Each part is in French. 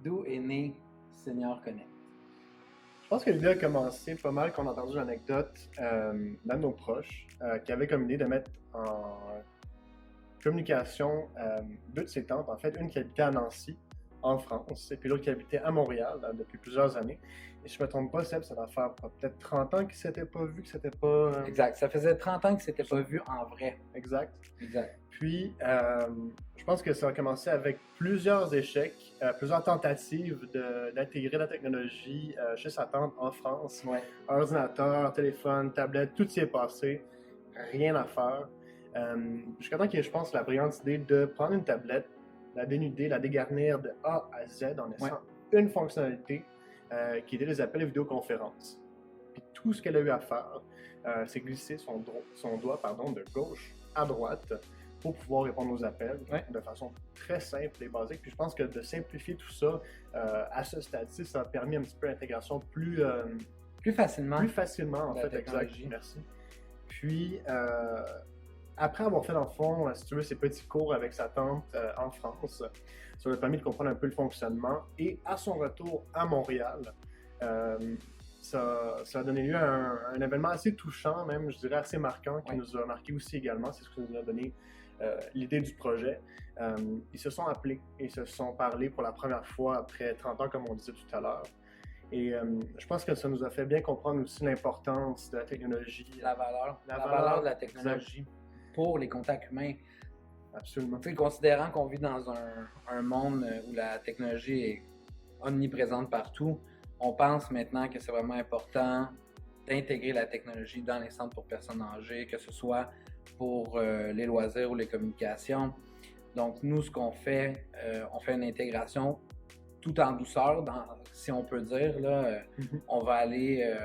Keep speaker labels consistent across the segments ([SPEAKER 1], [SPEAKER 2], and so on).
[SPEAKER 1] d'où est né Senior Connect?
[SPEAKER 2] Je pense que l'idée a commencé pas mal qu'on a entendu une anecdote d'un de nos proches qui avait comme idée de mettre en communication deux de ses tantes, en fait, une qui habitait à Nancy, en France, et puis l'autre qui habitait à Montréal depuis plusieurs années. Et si je ne me trompe pas, Seb, ça doit faire peut-être 30 ans qu'ils ne s'étaient pas vus, que c'était pas...
[SPEAKER 1] Exact, ça faisait 30 ans qu'ils ne s'étaient pas vus en vrai.
[SPEAKER 2] Exact.
[SPEAKER 1] Exact.
[SPEAKER 2] Puis, je pense que ça a commencé avec plusieurs échecs, plusieurs tentatives d'intégrer la technologie chez sa tante en France.
[SPEAKER 1] Ouais.
[SPEAKER 2] Ordinateur, téléphone, tablette, tout s'y est passé. Rien à faire. Jusqu'à temps qu'il y ait, je pense, la brillante idée de prendre une tablette, la dénuder, la dégarnir de A à Z en laissant une fonctionnalité qui était les appels et vidéoconférences. Puis tout ce qu'elle a eu à faire, c'est glisser son doigt de gauche à droite pour pouvoir répondre aux appels de façon très simple et basique. Puis je pense que de simplifier tout ça à ce stade-ci, ça a permis un petit peu l'intégration plus facilement en fait, exact. Merci. Puis après avoir fait dans le fond, si tu veux, ses petits cours avec sa tante en France, ça lui a permis de comprendre un peu le fonctionnement. Et à son retour à Montréal, ça a donné lieu à un événement assez touchant, même, je dirais assez marquant, qui nous a marqué aussi également. C'est ce qui nous a donné l'idée du projet. Ils se sont appelés et se sont parlé pour la première fois après 30 ans, comme on disait tout à l'heure. Et je pense que ça nous a fait bien comprendre aussi l'importance de la technologie.
[SPEAKER 1] La valeur de la technologie pour les contacts humains.
[SPEAKER 2] Absolument.
[SPEAKER 1] Tu sais, considérant qu'on vit dans un monde où la technologie est omniprésente partout, on pense maintenant que c'est vraiment important d'intégrer la technologie dans les centres pour personnes âgées, que ce soit pour les loisirs ou les communications. Donc, nous, ce qu'on fait, on fait une intégration tout en douceur, si on peut dire. Là, on va aller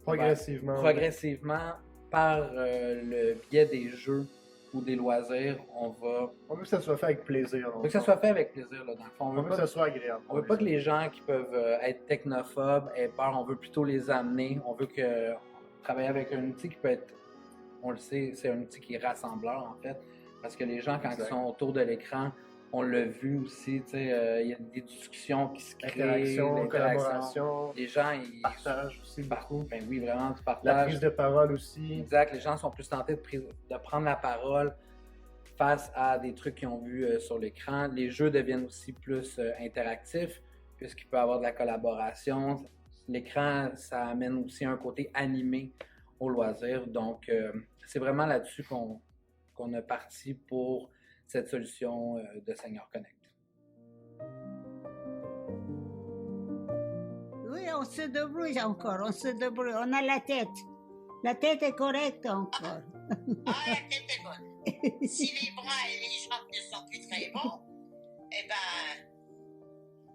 [SPEAKER 1] progressivement par le biais des jeux ou des loisirs. On
[SPEAKER 2] veut que ça soit fait avec plaisir.
[SPEAKER 1] On veut que ça soit fait avec plaisir, là, dans le fond.
[SPEAKER 2] On veut que ça soit agréable.
[SPEAKER 1] On veut pas que les gens qui peuvent être technophobes aient peur. On veut plutôt les amener. On veut travailler avec un outil qui peut être, on le sait, c'est un outil qui est rassembleur, en fait. Parce que les gens, quand ils sont autour de l'écran, on l'a vu aussi, tu sais, il y a des discussions qui se créent,
[SPEAKER 2] collaboration,
[SPEAKER 1] les gens, ils
[SPEAKER 2] partagent aussi beaucoup.
[SPEAKER 1] Ben oui, vraiment, tu partages.
[SPEAKER 2] La prise de parole aussi.
[SPEAKER 1] Exact, les gens sont plus tentés de prendre la parole face à des trucs qu'ils ont vus sur l'écran. Les jeux deviennent aussi plus interactifs, puisqu'il peut y avoir de la collaboration. L'écran, ça amène aussi un côté animé au loisir. Donc, c'est vraiment là-dessus qu'on a parti pour cette solution de Senior Connect.
[SPEAKER 3] Oui, on se débrouille encore, on se débrouille. On a la tête. La tête est correcte encore.
[SPEAKER 4] Ah, la tête est bonne. Si les bras et les jambes ne sont plus très bons, eh ben,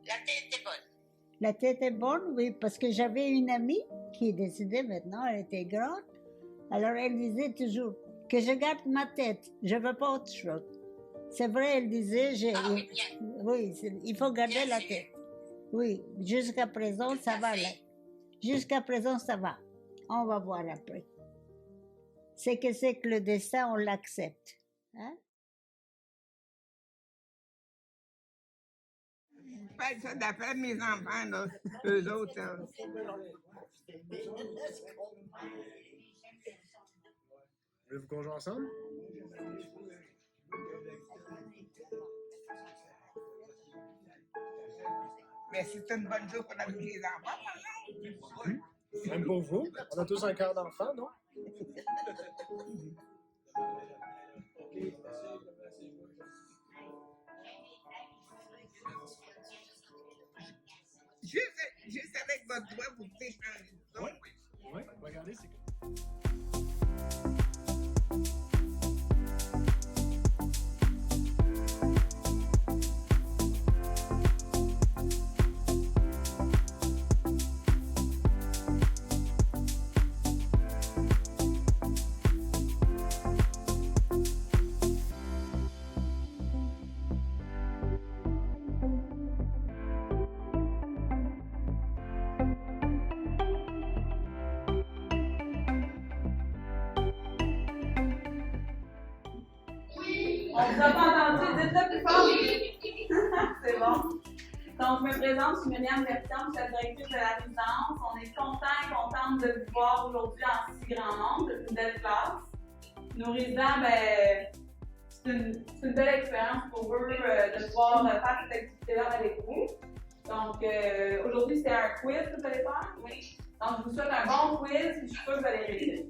[SPEAKER 4] la tête est bonne.
[SPEAKER 3] La tête est bonne, oui, parce que j'avais une amie qui est décédée maintenant, elle était grande. Alors elle disait toujours que je garde ma tête, je ne veux pas autre chose. C'est vrai, elle disait, oui, il faut garder la tête. Oui, jusqu'à présent, ça va. Jusqu'à présent, ça va. On va voir après. C'est que le destin, on l'accepte. Hein?
[SPEAKER 5] Faites ça d'après mes enfants, là, eux autres.
[SPEAKER 2] Voulez-vous qu'on joue ensemble?
[SPEAKER 5] Mais c'est une bonne chose pour avec les enfants,
[SPEAKER 2] Même pour vous? On a tous un cœur d'enfant, non?
[SPEAKER 5] Juste avec votre doigt, vous pouvez changer de son.
[SPEAKER 2] Oui, regardez, c'est que...
[SPEAKER 6] On vous a pas entendu, dites-le plus fort. C'est bon. Donc, je me présente, je suis Myriam Bertium, je suis la directrice de la résidence. On est contents et contentes de vous voir aujourd'hui en si grand nombre, c'est une belle classe. Nos résidents, ben, c'est une belle expérience pour eux de pouvoir faire cette activité-là avec vous. Donc, aujourd'hui, c'est un quiz que vous allez faire. Oui. Donc, je vous souhaite un bon quiz et je suis sûre que vous allez réussir.